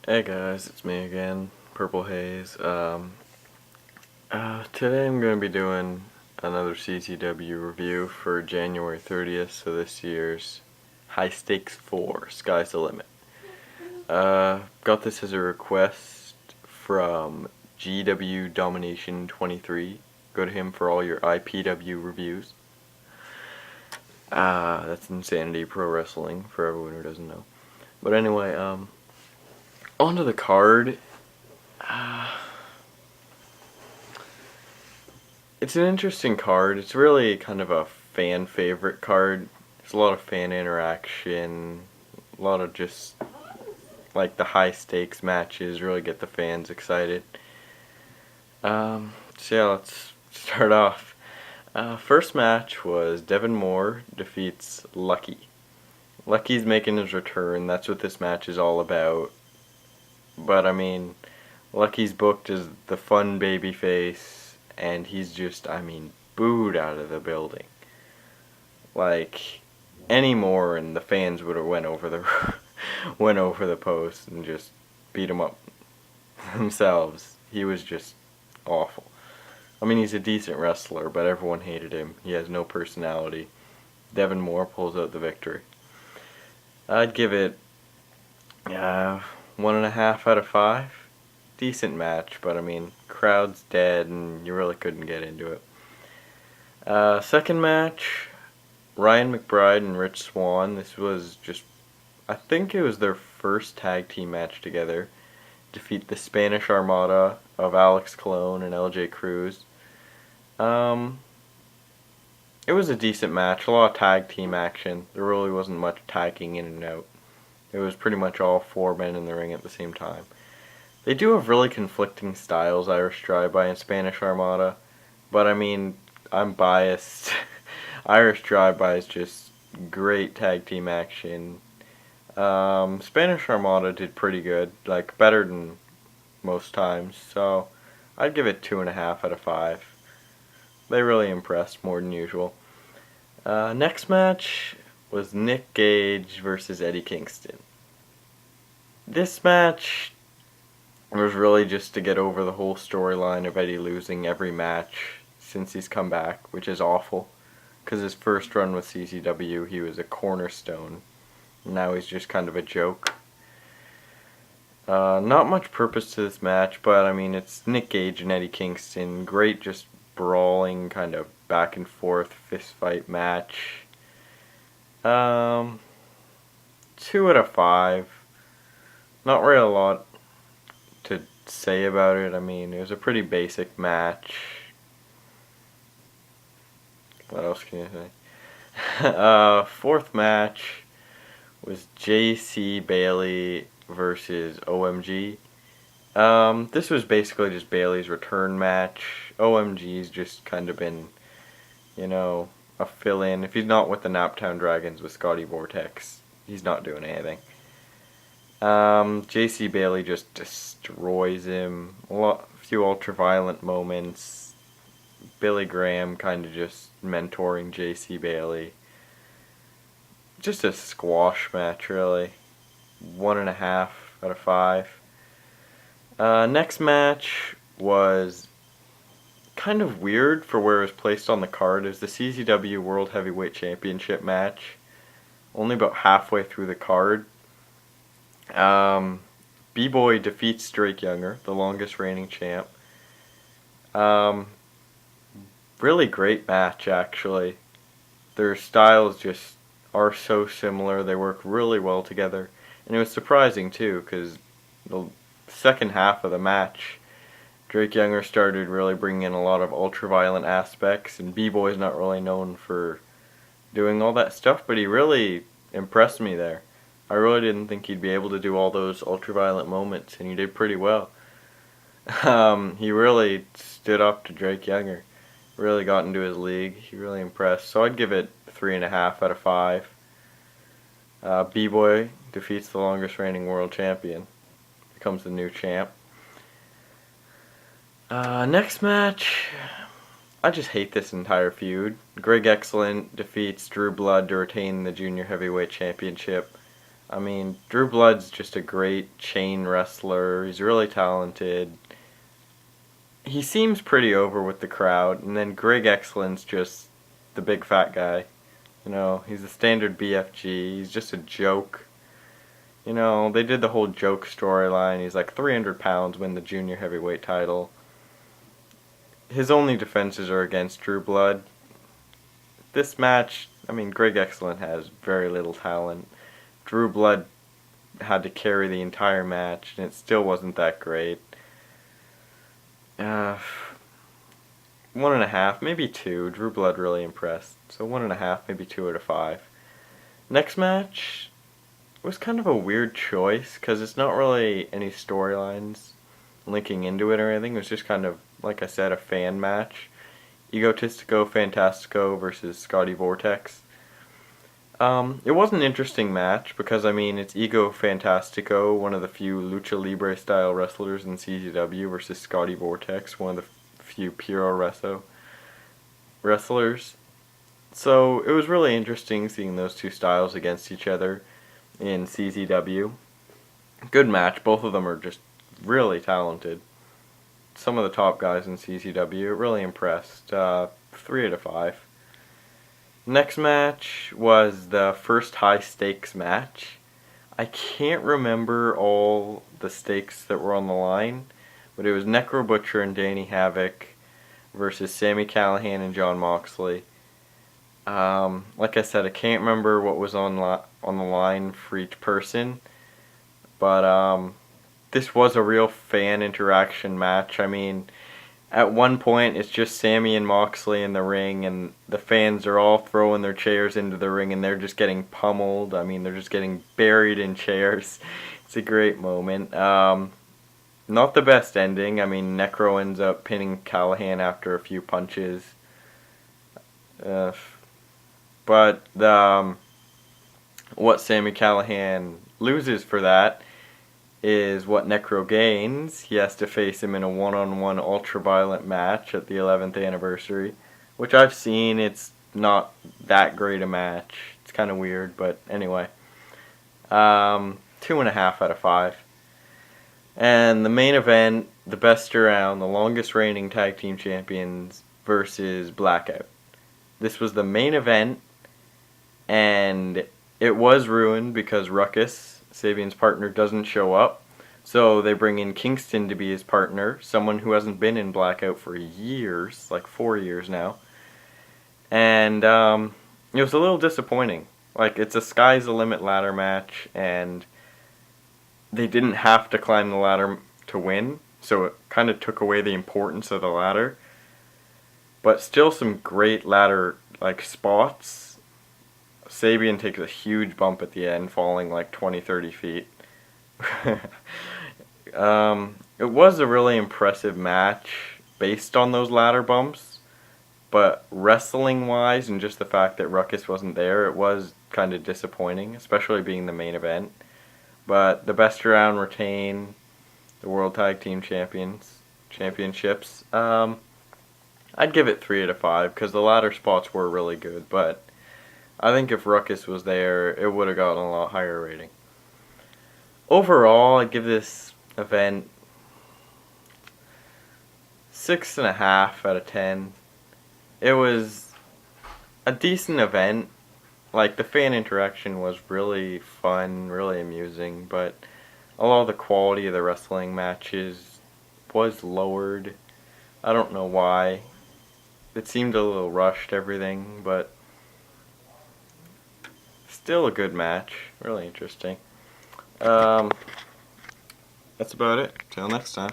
Hey guys, it's me again, Purple Haze. Today I'm going to be doing another CZW review for January 30th, so this year's High Stakes 4, Sky's the Limit. Got this as a request from GW Domination 23. Go to him for all your IPW reviews. That's Insanity Pro Wrestling, for everyone who doesn't know. But anyway, onto the card. It's an interesting card. It's really kind of a fan favorite card. There's a lot of fan interaction, a lot of just like the high stakes matches really get the fans excited. So yeah, let's start off. First match was Devon defeats Lucky. Lucky's making his return. That's what this match is all about. But I mean, Lucky's booked as the fun babyface, and he's just, booed out of the building. Like, any more, and the fans would have went over the post and just beat him up themselves. He was just awful. I mean, he's a decent wrestler, but everyone hated him. He has no personality. Devon pulls out the victory. I'd give it 1.5 out of 5. Decent match, but I mean, crowd's dead and you really couldn't get into it. Second match, Ryan McBride and Swann. This was just, I think it was their first tag team match together. Defeat the Spanish Armada of Alex Colon and LJ Cruz. It was a decent match, a lot of tag team action. There really wasn't much tagging in and out. It was pretty much all 4 men in the ring at the same time. They do have really conflicting styles, Irish Drive-By and Spanish Armada, but I mean, I'm biased. Irish Drive-By is just great tag team action. Spanish Armada did pretty good, like better than most times, so I'd give it 2.5 out of 5. They really impressed more than usual. Next match was Nick Gage versus Eddie Kingston. This match was really just to get over the whole storyline of Eddie losing every match since he's come back, which is awful, because his first run with CZW he was a cornerstone. Now he's just kind of a joke. Not much purpose to this match, but I mean, it's Nick Gage and Eddie Kingston. Great, just brawling, kind of back and forth fist fight match. 2 out of 5. Not really a lot to say about it. I mean, it was a pretty basic match. What else can you say? Fourth match was JC Bailey versus OMG. This was basically just Bailey's return match. OMG's just kind of been, a fill-in. If he's not with the Naptown Dragons with Scotty Vortekz, he's not doing anything. JC Bailey just destroys him. A few ultra-violent moments. Billy Graham kind of just mentoring JC Bailey. Just a squash match, really. 1.5 out of 5. Next match was kind of weird for where it was placed on the card. It was the CZW World Heavyweight Championship match. Only about halfway through the card. B-Boy defeats Drake Younger, the longest reigning champ. Really great match, actually. Their styles just are so similar. They work really well together. And it was surprising, too, because the second half of the match, Drake Younger started really bringing in a lot of ultra-violent aspects, and B-Boy's not really known for doing all that stuff, but he really impressed me there. I really didn't think he'd be able to do all those ultra-violent moments, and he did pretty well. He really stood up to Drake Younger. Really got into his league. He really impressed. So I'd give it 3.5 out of 5. B-Boy defeats the longest reigning world champion. Becomes the new champ. Next match, I just hate this entire feud. Greg Excellent defeats Drew Blood to retain the Junior Heavyweight Championship. I mean, Drew Blood's just a great chain wrestler. He's really talented. He seems pretty over with the crowd, and then Greg Excellent's just the big fat guy. You know, he's a standard BFG. He's just a joke. You know, they did the whole joke storyline. He's like 300 pounds, win the junior heavyweight title. His only defenses are against Drew Blood. This match, I mean, Greg Excellent has very little talent. Drew Blood had to carry the entire match, and it still wasn't that great. 1.5, maybe 2. Drew Blood really impressed. So 1.5, maybe 2 out of 5. Next match was kind of a weird choice, because it's not really any storylines linking into it or anything. It was just kind of, like I said, a fan match. Egotistico Fantastico versus Scotty Vortekz. It was an interesting match because, I mean, it's Ego Fantastico, one of the few Lucha Libre style wrestlers in CZW, versus Scotty Vortekz, one of the few Puro Resto wrestlers. So it was really interesting seeing those two styles against each other in CZW. Good match. Both of them are just really talented. Some of the top guys in CZW, really impressed. 3 out of 5. Next match was the first high stakes match. I can't remember all the stakes that were on the line, but it was Necro Butcher and Danny Havok versus Sami Callihan and John Moxley. Like I said, I can't remember what was on the line for each person, but this was a real fan interaction match. I mean, at one point it's just Sami and Moxley in the ring, and the fans are all throwing their chairs into the ring, and they're just getting pummeled. I mean, they're just getting buried in chairs. It's a great moment. Not the best ending. I mean, Necro ends up pinning Callihan after a few punches. But what Sami Callihan loses for that is what Necro gains. He has to face him in a one-on-one ultra-violent match at the 11th anniversary, which I've seen. It's not that great a match. It's kind of weird, but anyway. 2.5 out of 5. And the main event, the best around, the longest reigning tag team champions versus Blackout. This was the main event, and it was ruined because Ruckus, Sabian's partner, doesn't show up. So they bring in Kingston to be his partner, someone who hasn't been in Blackout for years, like 4 years now. And it was a little disappointing. Like, it's a sky's the limit ladder match, and they didn't have to climb the ladder to win, so it kind of took away the importance of the ladder. But still some great ladder like spots. Sabian takes a huge bump at the end, falling like 20-30 feet. It was a really impressive match based on those ladder bumps, but wrestling wise and just the fact that Ruckus wasn't there, it was kind of disappointing, especially being the main event. But the best around retain the World Tag Team Championships. I'd give it 3 out of 5 because the ladder spots were really good, but I think if Ruckus was there, it would have gotten a lot higher rating. Overall, I'd give this event 6.5 out of 10. It was a decent event. Like, the fan interaction was really fun, really amusing, but a lot of the quality of the wrestling matches was lowered. I don't know why. It seemed a little rushed, everything, but still a good match. Really interesting. That's about it. Till next time.